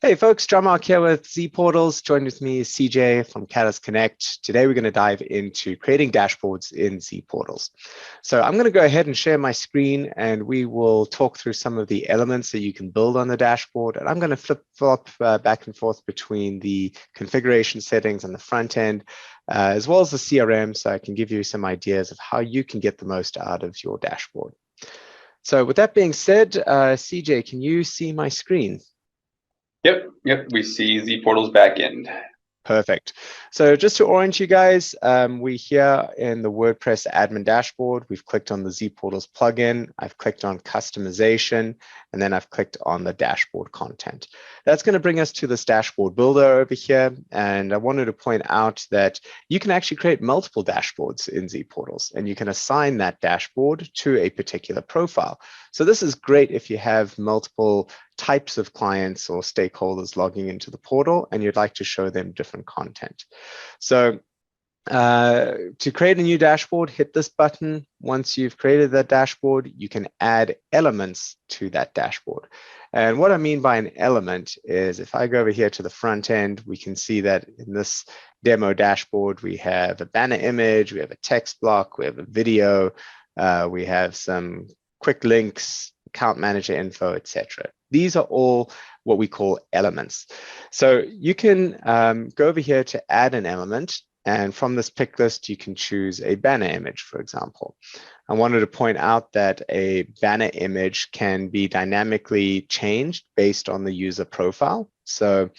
Hey folks, John Mark here with ZPortals. Joined with me is CJ from Catalyst Connect. Today we're going to dive into creating dashboards in ZPortals. So I'm going to go ahead and share my screen and we will talk through some of the elements that you can build on the dashboard. And I'm going to flip-flop back and forth between the configuration settings and the front end, as well as the CRM, so I can give you some ideas of how you can get the most out of your dashboard. So with that being said, CJ, can you see my screen? Yep. We see ZPortals backend. Perfect. So just to orient you guys, we're here in the WordPress admin dashboard. We've clicked on the ZPortals plugin. I've clicked on customization, and then I've clicked on the dashboard content. That's going to bring us to this dashboard builder over here. And I wanted to point out that you can actually create multiple dashboards in ZPortals, and you can assign that dashboard to a particular profile. So this is great if you have multiple types of clients or stakeholders logging into the portal and you'd like to show them different content. So to create a new dashboard, hit this button. Once you've created that dashboard, you can add elements to that dashboard. And what I mean by an element is if I go over here to the front end, we can see that in this demo dashboard, we have a banner image, we have a text block, we have a video, we have some quick links, account manager info, etc. These are all what we call elements. So you can go over here to add an element, and from this pick list, you can choose a banner image, for example. I wanted to point out that a banner image can be dynamically changed based on the user profile. So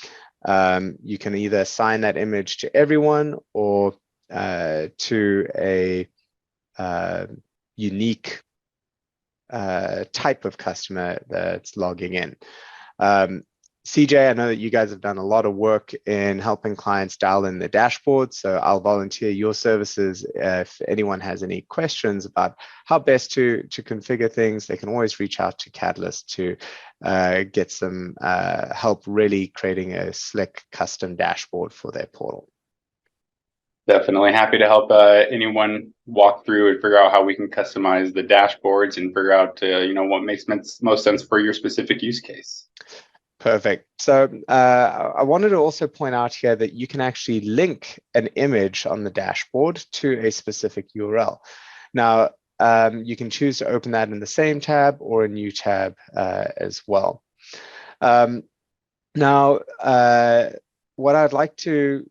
you can either assign that image to everyone or to a unique type of customer that's logging in. CJ, I know that you guys have done a lot of work in helping clients dial in their dashboard, so I'll volunteer your services. If anyone has any questions about how best to configure things, they can always reach out to Catalyst to get some help really creating a slick custom dashboard for their portal. Definitely happy to help anyone walk through and figure out how we can customize the dashboards and figure out what makes most sense for your specific use case. Perfect. So I wanted to also point out here that you can actually link an image on the dashboard to a specific URL. Now, you can choose to open that in the same tab or a new tab as well. Now, what I'd like to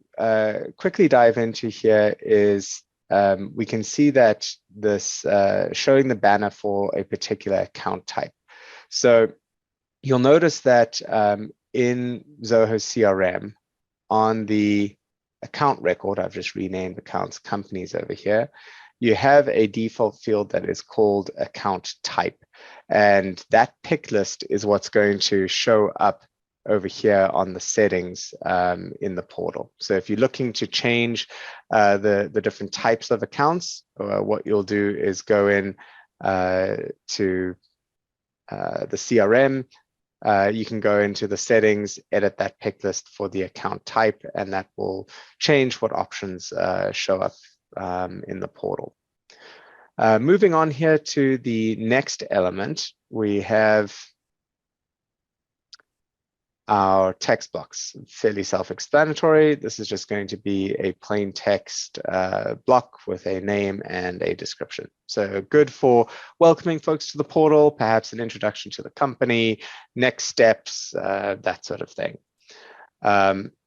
quickly dive into here is we can see that this showing the banner for a particular account type. So you'll notice that in Zoho CRM, on the account record, I've just renamed accounts companies over here, you have a default field that is called account type. And that pick list is what's going to show up over here on the settings in the portal. So if you're looking to change the different types of accounts, what you'll do is go in to the CRM. You can go into the settings, edit that pick list for the account type, and that will change what options show up in the portal. Moving on here to the next element, we have our text blocks. Fairly self-explanatory. This is just going to be a plain text block with a name and a description. So good for welcoming folks to the portal, perhaps an introduction to the company, next steps, that sort of thing.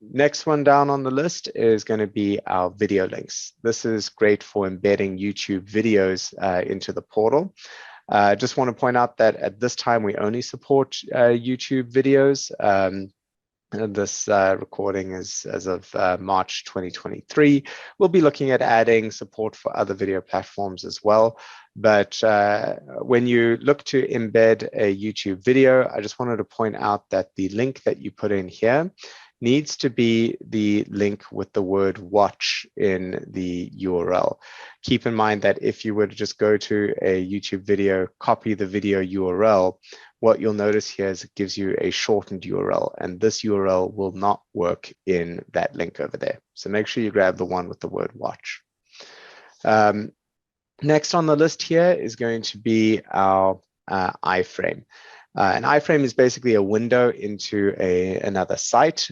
Next one down on the list is going to be our video links. This is great for embedding YouTube videos into the portal. Just want to point out that at this time, we only support YouTube videos. This recording is as of March 2023. We'll be looking at adding support for other video platforms as well. But when you look to embed a YouTube video, I just wanted to point out that the link that you put in here needs to be the link with the word watch in the URL. Keep in mind that if you were to just go to a YouTube video, copy the video URL, what you'll notice here is it gives you a shortened URL, and this URL will not work in that link over there. So make sure you grab the one with the word watch. Next on the list here is going to be our iframe. An iframe is basically a window into another site.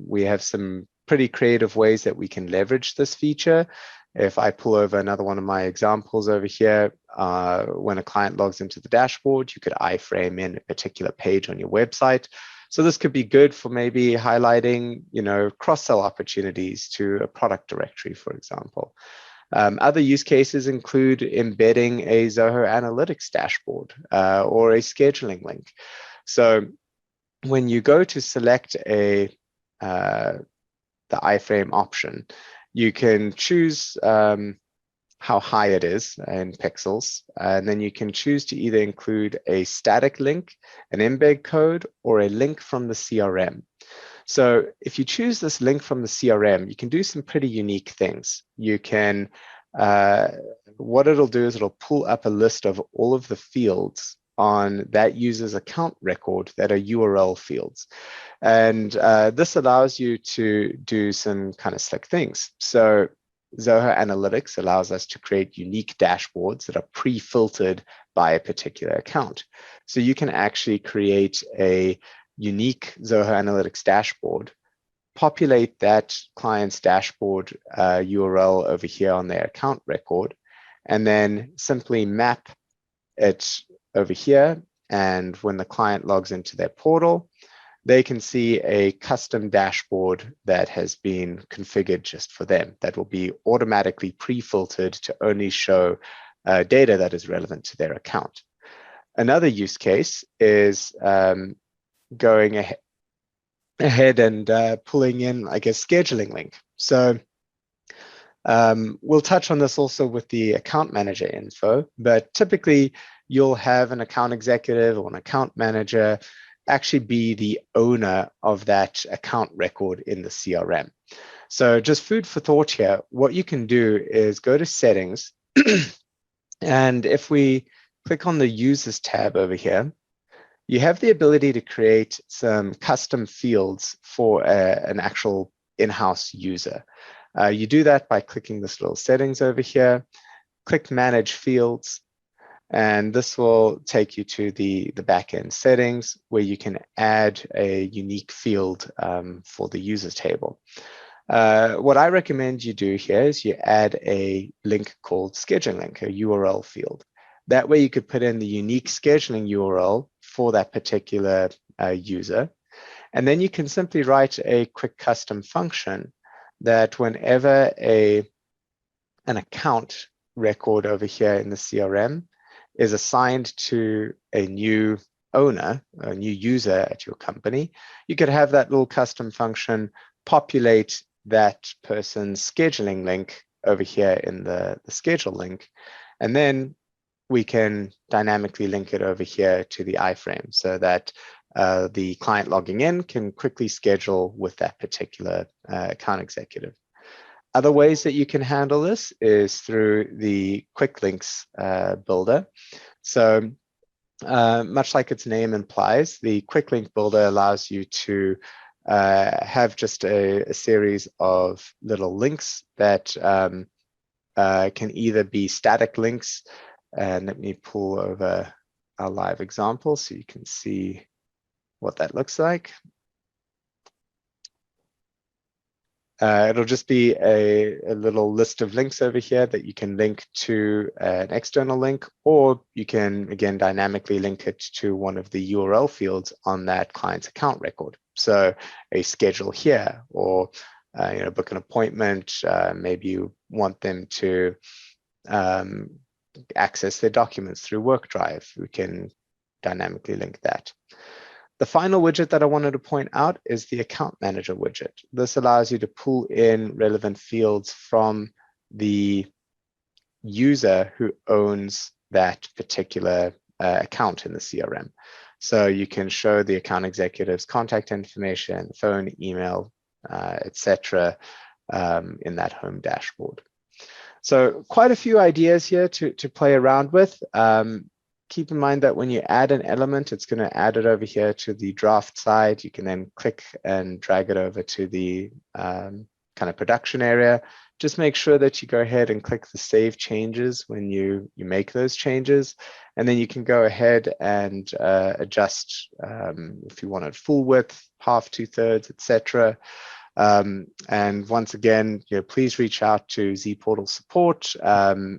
We have some pretty creative ways that we can leverage this feature. If I pull over another one of my examples over here, when a client logs into the dashboard, you could iframe in a particular page on your website. So this could be good for maybe highlighting, cross-sell opportunities to a product directory, for example. Other use cases include embedding a Zoho Analytics dashboard or a scheduling link. So when you go to select the iframe option, you can choose how high it is in pixels, and then you can choose to either include a static link, an embed code, or a link from the CRM. So if you choose this link from the CRM, you can do some pretty unique things. You can, what it'll do is it'll pull up a list of all of the fields on that user's account record that are URL fields. And this allows you to do some kind of slick things. So Zoho Analytics allows us to create unique dashboards that are pre-filtered by a particular account. So you can actually create a unique Zoho Analytics dashboard, populate that client's dashboard URL over here on their account record, and then simply map it over here. And when the client logs into their portal, they can see a custom dashboard that has been configured just for them that will be automatically pre-filtered to only show data that is relevant to their account. Another use case is going ahead and pulling in, I guess, scheduling link. So we'll touch on this also with the account manager info, but typically you'll have an account executive or an account manager actually be the owner of that account record in the CRM. So just food for thought here, what you can do is go to settings, and if we click on the users tab over here, you have the ability to create some custom fields for an actual in-house user. You do that by clicking this little settings over here, click manage fields, and this will take you to the backend settings where you can add a unique field for the users table. What I recommend you do here is you add a link called scheduling link, a URL field. That way you could put in the unique scheduling URL for that particular user. And then you can simply write a quick custom function that whenever an account record over here in the CRM is assigned to a new owner, a new user at your company, you could have that little custom function populate that person's scheduling link over here in the schedule link. And then we can dynamically link it over here to the iframe so that the client logging in can quickly schedule with that particular account executive. Other ways that you can handle this is through the quick links builder. So much like its name implies, the quick link builder allows you to have just a series of little links that can either be static links. And let me pull over a live example so you can see what that looks like. It'll just be a little list of links over here that you can link to an external link, or you can, again, dynamically link it to one of the URL fields on that client's account record. So a schedule here, or book an appointment. Maybe you want them to access their documents through WorkDrive. We can dynamically link that. The final widget that I wanted to point out is the account manager widget. This allows you to pull in relevant fields from the user who owns that particular account in the CRM. So you can show the account executive's contact information, phone, email, etc., in that home dashboard. So quite a few ideas here to play around with. Keep in mind that when you add an element, it's going to add it over here to the draft side. You can then click and drag it over to the kind of production area just make sure that you go ahead and click the save changes when you make those changes. And then you can go ahead and adjust if you want it full width, half, 2/3, etc. And once again, please reach out to ZPortal support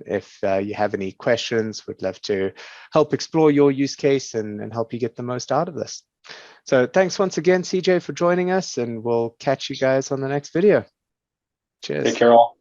if you have any questions. We'd love to help explore your use case and help you get the most out of this. So thanks once again, CJ, for joining us, and we'll catch you guys on the next video. Cheers. Take care all.